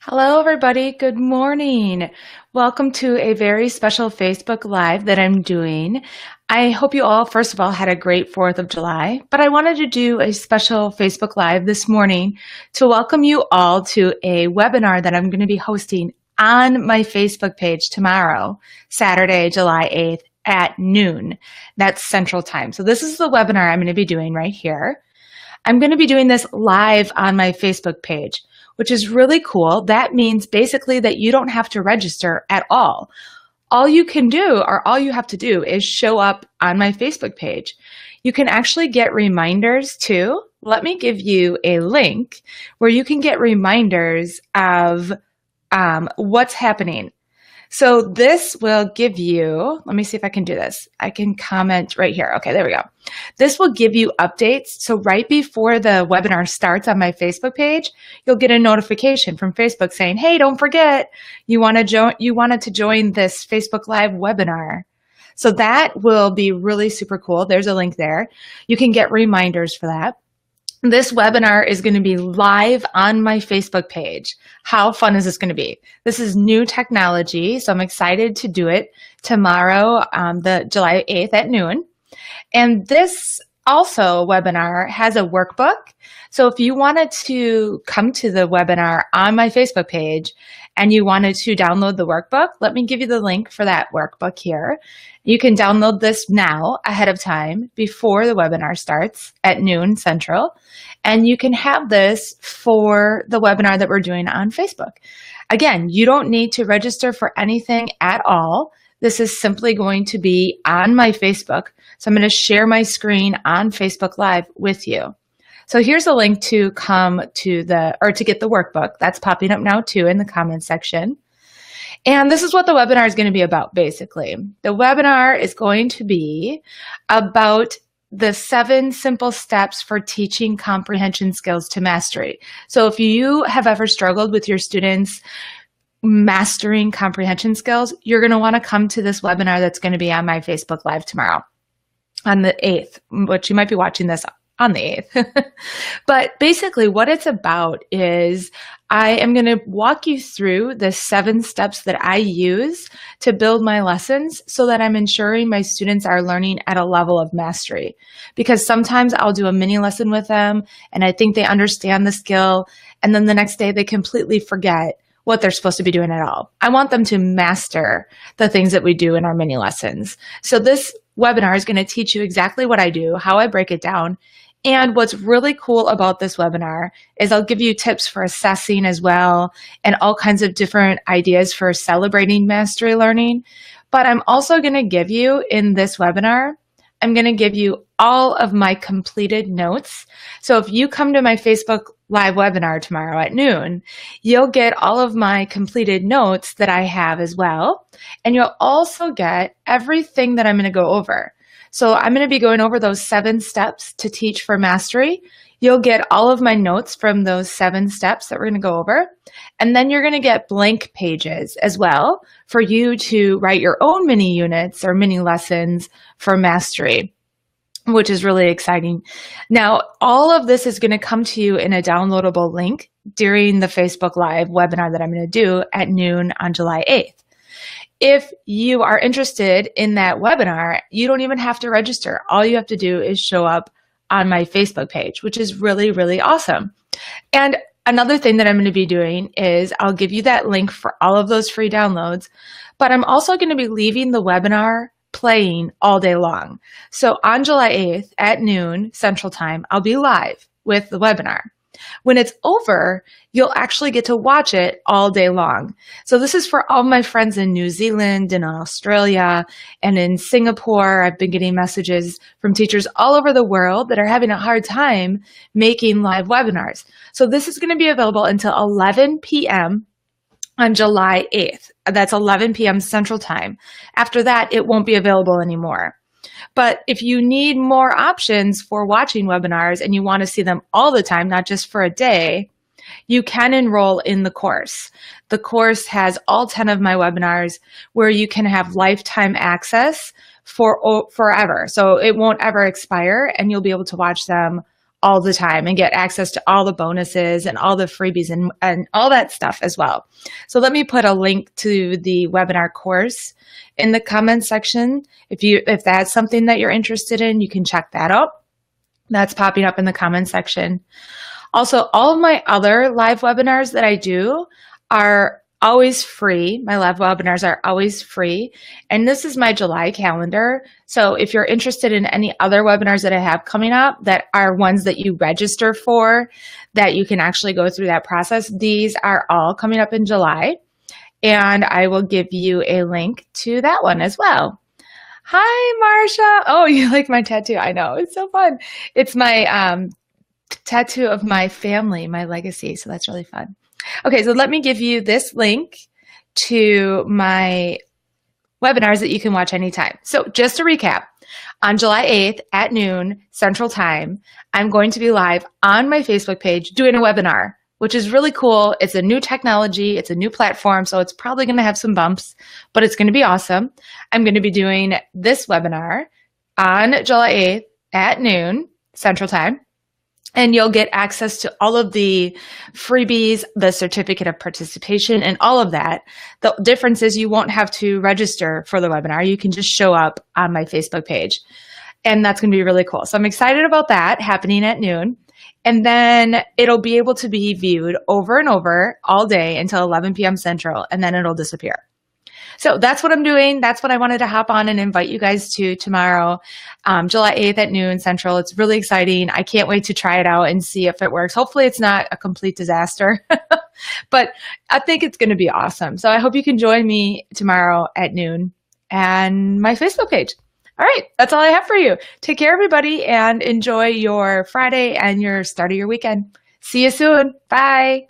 Hello, everybody. Good morning. Welcome to a very special Facebook Live that I'm doing. I hope you all, first of all, had a great 4th of July, but I wanted to do a special Facebook Live this morning to welcome you all to a webinar that I'm going to be hosting on my Facebook page tomorrow, Saturday, July 8th at noon. That's Central Time. So this is the webinar I'm going to be doing right here. I'm going to be doing this live on my Facebook page, which is really cool. That means basically that you don't have to register at all. All you can do, or all you have to do, is show up on my Facebook page. You can actually get reminders too. Let me give you a link where you can get reminders of what's happening. So this will give you, let me see if I can do this. I can comment right here. Okay, there we go. This will give you updates. So right before the webinar starts on my Facebook page, you'll get a notification from Facebook saying, hey, don't forget, you wanted to join this Facebook Live webinar. So that will be really super cool. There's a link there. You can get reminders for that. This webinar is going to be live on my Facebook page. How fun is this going to be? This is new technology, so I'm excited to do it tomorrow, the July 8th at noon. And this also webinar has a workbook. So if you wanted to come to the webinar on my Facebook page and you wanted to download the workbook, let me give you the link for that workbook here. You can download this now ahead of time before the webinar starts at noon Central. And you can have this for the webinar that we're doing on Facebook. Again, you don't need to register for anything at all. This is simply going to be on my Facebook. So I'm going to share my screen on Facebook Live with you. So here's a link to come to to get the workbook. That's popping up now too in the comments section. And this is what the webinar is going to be about, basically. The webinar is going to be about the 7 simple steps for teaching comprehension skills to mastery. So if you have ever struggled with your students mastering comprehension skills, you're going to want to come to this webinar that's going to be on my Facebook Live tomorrow on the 8th, which you might be watching this on the 8th. But basically what it's about is I am going to walk you through the 7 steps that I use to build my lessons so that I'm ensuring my students are learning at a level of mastery. Because sometimes I'll do a mini lesson with them and I think they understand the skill, and then the next day they completely forget what they're supposed to be doing at all. I want them to master the things that we do in our mini lessons. So this webinar is going to teach you exactly what I do, how I break it down. And what's really cool about this webinar is I'll give you tips for assessing as well and all kinds of different ideas for celebrating mastery learning. But I'm also going to give you in this webinar, I'm going to give you all of my completed notes. So if you come to my Facebook Live webinar tomorrow at noon, you'll get all of my completed notes that I have as well. And you'll also get everything that I'm going to go over. So I'm going to be going over those 7 steps to teach for mastery. You'll get all of my notes from those 7 steps that we're going to go over. And then you're going to get blank pages as well for you to write your own mini units or mini lessons for mastery, which is really exciting. Now, all of this is going to come to you in a downloadable link during the Facebook Live webinar that I'm going to do at noon on July 8th. If you are interested in that webinar, you don't even have to register. All you have to do is show up on my Facebook page, which is really, really awesome. And another thing that I'm going to be doing is I'll give you that link for all of those free downloads, but I'm also going to be leaving the webinar playing all day long. So on July 8th at noon Central Time, I'll be live with the webinar. When it's over, you'll actually get to watch it all day long. So this is for all my friends in New Zealand and Australia and in Singapore. I've been getting messages from teachers all over the world that are having a hard time making live webinars. So this is going to be available until 11 p.m. on July 8th. That's 11 p.m. Central Time. After that, it won't be available anymore. But if you need more options for watching webinars and you want to see them all the time, not just for a day, you can enroll in the course. The course has all 10 of my webinars where you can have lifetime access for forever. So it won't ever expire and you'll be able to watch them all the time and get access to all the bonuses and all the freebies and all that stuff as well. So let me put a link to the webinar course in the comments section. If that's something that you're interested in, you can check that out. That's popping up in the comments section. Also, all of my other live webinars that I do are always free. My live webinars are always free. And this is my July calendar. So if you're interested in any other webinars that I have coming up that are ones that you register for, that you can actually go through that process, these are all coming up in July. And I will give you a link to that one as well. Hi, Marsha. Oh, you like my tattoo? I know. It's so fun. It's my tattoo of my family, my legacy. So that's really fun. Okay, so let me give you this link to my webinars that you can watch anytime. So just to recap, on July 8th at noon Central Time, I'm going to be live on my Facebook page doing a webinar, which is really cool. It's a new technology. It's a new platform. So it's probably going to have some bumps, but it's going to be awesome. I'm going to be doing this webinar on July 8th at noon Central Time. And you'll get access to all of the freebies, the certificate of participation, and all of that. The difference is you won't have to register for the webinar. You can just show up on my Facebook page. And that's going to be really cool. So I'm excited about that happening at noon. And then it'll be able to be viewed over and over all day until 11 p.m. Central, and then it'll disappear. So that's what I'm doing. That's what I wanted to hop on and invite you guys to tomorrow, July 8th at noon Central. It's really exciting. I can't wait to try it out and see if it works. Hopefully it's not a complete disaster, but I think it's going to be awesome. So I hope you can join me tomorrow at noon and my Facebook page. All right, that's all I have for you. Take care, everybody, and enjoy your Friday and your start of your weekend. See you soon. Bye.